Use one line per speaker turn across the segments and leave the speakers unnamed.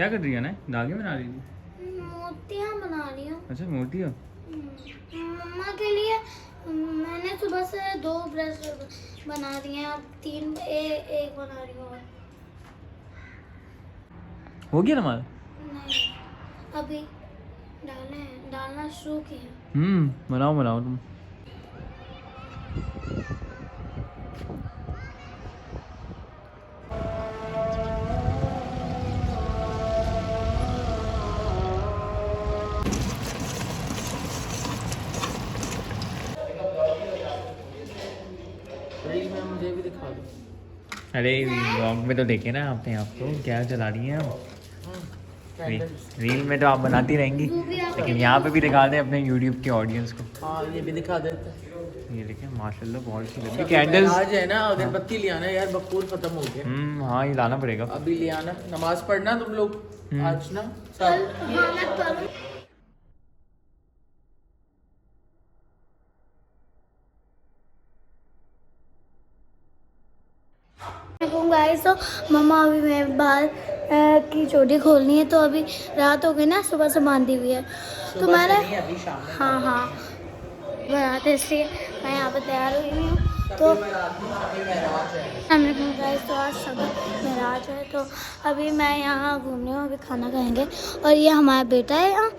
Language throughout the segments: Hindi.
क्या कर रही है ना? धागे बना रही थी?
मोतियाँ बना रही हूँ।
अच्छा मोतियाँ।
मम्मा के लिए मैंने सुबह से 2 ब्रश बना रही हैं, अब 3 एक बना रही हूँ।
हो गया नमाज?
नहीं अभी डालना शुरू किया।
बनाओ बनाओ तुम।
रील में मुझे भी दिखा दो।
अरे व्लॉग में तो देखे ना आपने, आप तो क्या चला रही हैं आप? रील में तो आप बनाती रहेंगी, लेकिन यहाँ पे भी दिखा दें अपने यूट्यूब के ऑडियंस को।
हाँ ये भी दिखा देते।
ये देखें माशाल्लाह बहुत अच्छी लग रही है कैंडल्स।
आज है ना अगरबत्ती ले आना यार, बकूर खत्म हो गया।
हाँ ये लाना पड़ेगा।
अभी ले आना, नमाज पढ़ना तुम लोग आज ना
कल। हाँ मैं करूँ। गाइस तो मम्मा अभी मेरे बाल की चोटी खोलनी है, तो अभी रात हो गई ना, सुबह से बांधी हुई है तो मैंने
अभी शाम में
हाँ बनाते, इसलिए मैं यहाँ पर तैयार हुई हूँ। तो हमने गाइस तो आज सब महराज है, तो अभी मैं यहाँ घूमने हूँ, अभी खाना खाएंगे। और ये हमारा बेटा है यहाँ,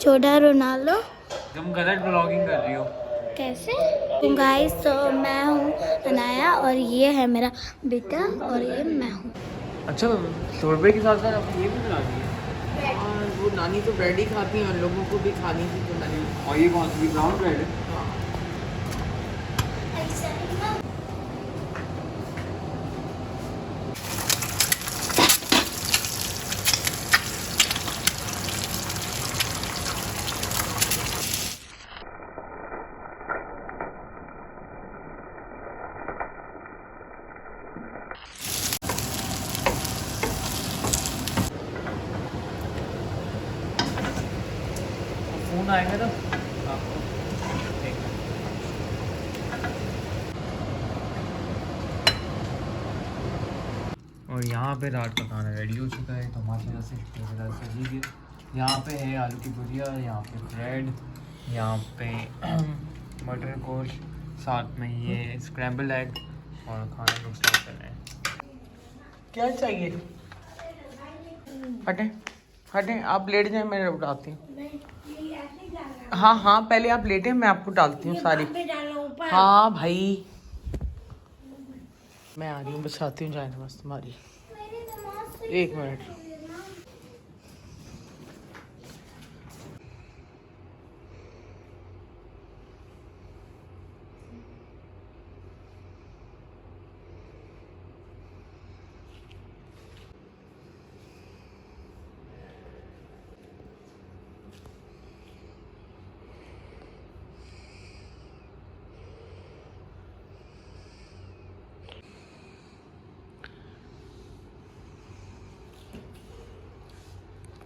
छोटा रोनाल्डो।
तुम गलत ब्लॉगिंग कर रही हो।
कैसे? तो गाइस तो मैं हूँ अनाया, और ये है मेरा बेटा, और ये मैं हूँ।
अच्छा शोरबे के साथ साथ आप ये भी बना दी है?
वो नानी तो ब्रेड ही खाती हैं, उन लोगों को भी खानी थी तो मैंने।
और ये कौन सी ब्राउन ब्रेड है? फोन आएगा तो आपको देखना। और यहाँ पे रात का खाना रेडी हो चुका है, टमाटर से लीजिए। यहाँ पे है आलू की भुजिया, यहाँ पे ब्रेड, यहाँ पे मटर गोश्त, साथ में ये स्क्रैम्बल एग, और खाना लोग स्टार्ट कर रहे हैं।
क्या चाहिए? हटें हटें, आप लेट जाएं, मैं उठाती हूँ। हाँ पहले आप लेटें, मैं आपको डालती हूँ सारी। हाँ भाई मैं आ रही हूँ, बचाती हूँ जाए नमाज तुम्हारी। 1 मिनट।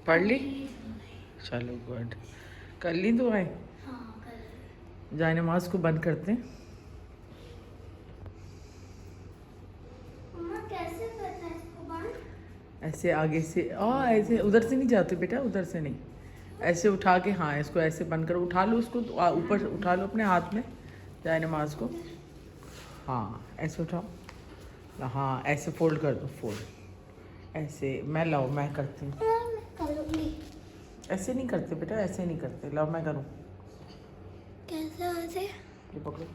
पढ़ ली? चलो गुड। कर ली दुआएं? जाए नमाज को बंद करते हैं।
कैसे करते हैं इसको बंद?
ऐसे आगे से, ऐसे उधर से नहीं जाते बेटा, उधर से नहीं, ऐसे उठा के, हाँ इसको ऐसे बंद करो, उठा लो उसको, ऊपर से उठा लो अपने हाथ में जाए नमाज को। हाँ ऐसे उठाओ, हाँ ऐसे फोल्ड कर दो, फोल्ड ऐसे। मैं लाओ, मैं करती हूँ। ऐसे नहीं करते बेटा, ऐसे नहीं करते, लाओ मैं करूँ।
कैसे वैसे?
ये पकड़ो।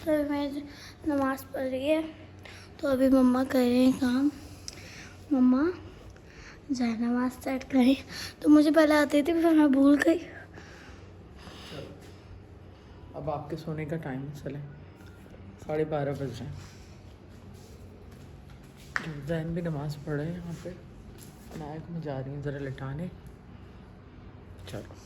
तो मैं नमाज पढ़ रही है, तो अभी मम्मा कर रहे हैं काम। मम्मा जाए नमाज स्टार्ट करें, तो मुझे पहले आती थी, फिर मैं भूल गई।
अब आपके सोने का टाइम है, चले 12:30 बज रहे हैं। जैन भी नमाज पढ़ रहे हैं यहाँ पे, नायक में जा रही हूँ ज़रा लिटाने। चलो।